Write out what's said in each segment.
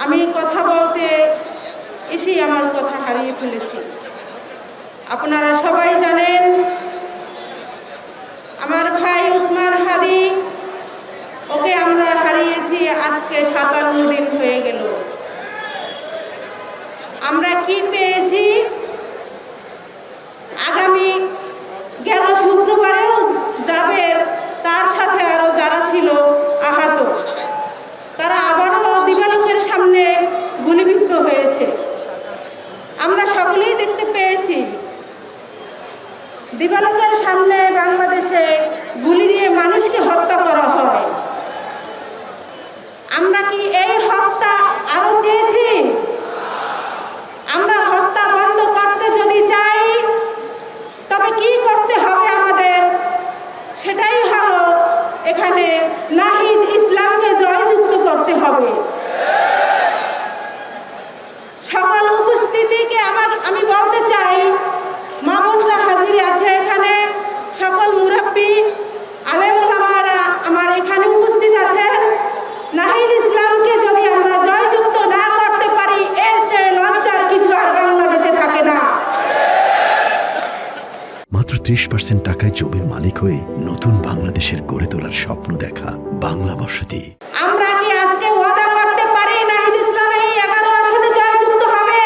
আমি কথা বলতে এসেই আমার কথা হারিয়ে ফেলেছি। আপনারা সবাই জানেন আমার ভাই ওসমান হাদি, ওকে আমরা হারিয়েছি আজকে 57 দিন হয়ে গেল। আমরা কি পেয়েছি? আগামী গেল শুক্রবারেও জাবের, তার সাথে আরো যারা ছিল আহত, তারা আবারও দিবালোকের সামনে গুলিবিদ্ধ হয়েছে। আমরা সকলেই দেখতে পেয়েছি দিবালোকের সামনে বাংলাদেশে গুলি দিয়ে মানুষকে হত্যা করা হয়। আমরা কি এই হত্যা আরো চেয়েছি? আমরা হত্যা বন্ধ করতে যদি চাই তবে কি করতে হবে আমাদের? সেটাই হলো এখানে নাহিদ ইসলামকে জয়যুক্ত করতে হবে। সকল উপস্থিতিকে আমি বলতে চাই, মামুনরা হাজির আছে এখানে, সকল মুরব্বী আলেম ওলামারা আমার এখানে উপস্থিত আছেন। নাহিদ ইসলামকে যদি আমরা জয়যুক্ত না করতে পারি, এর চেয়ে লজ্জার কিছু আর বাংলাদেশে থাকে না। মাত্র 30% টাকায় জমির মালিক হয়ে নতুন বাংলাদেশের গড়ে তোলার স্বপ্ন দেখা বাংলা বসতি। আমরা কি আজকে ওয়াদা করতে পারি নাহিদ ইসলাম এই 11 আসনে জয়যুক্ত হবে?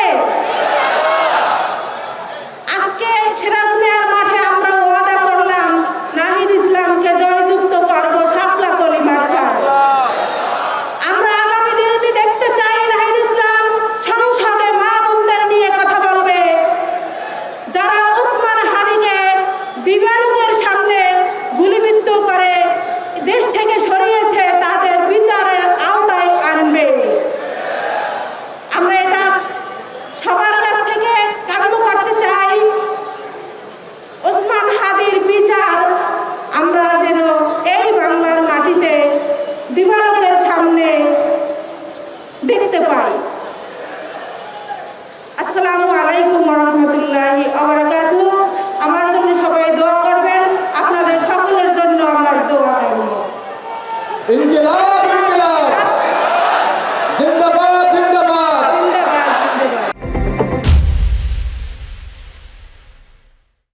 আজকে সিরাজ মিয়ার মাঠে আমরা ওয়াদা করলাম নাহিদ ইসলামকে জয়যুক্ত করব শাপলা কলি মার্কায়। আমরা আগামী দিনে দেখতে চাই নাহিদ ইসলাম সংসদে মা বোনদের নিয়ে কথা বলবে। যারা ওসমান হাদিকে দিবালোকের সামনে গুলিবিদ্ধ করে দেশ থেকে সরিয়েছে, তাদের বিচারের আওতায় আনবে। আমরা এটা সবার কাছ থেকে কাম্য করতে চাই। ওসমান হাদির বিচার আমরা যেন এই বাংলার মাটিতে দিবালোকের সামনে দেখতে পাই। আসসালামু আলাইকুম ওয়া রাহমাতুল্লাহি ওয়া বারাকাতুহু। আমার জন্য সবাই দোয়া করবেন। আপনাদের সকলের জন্য আমার দোয়া করব।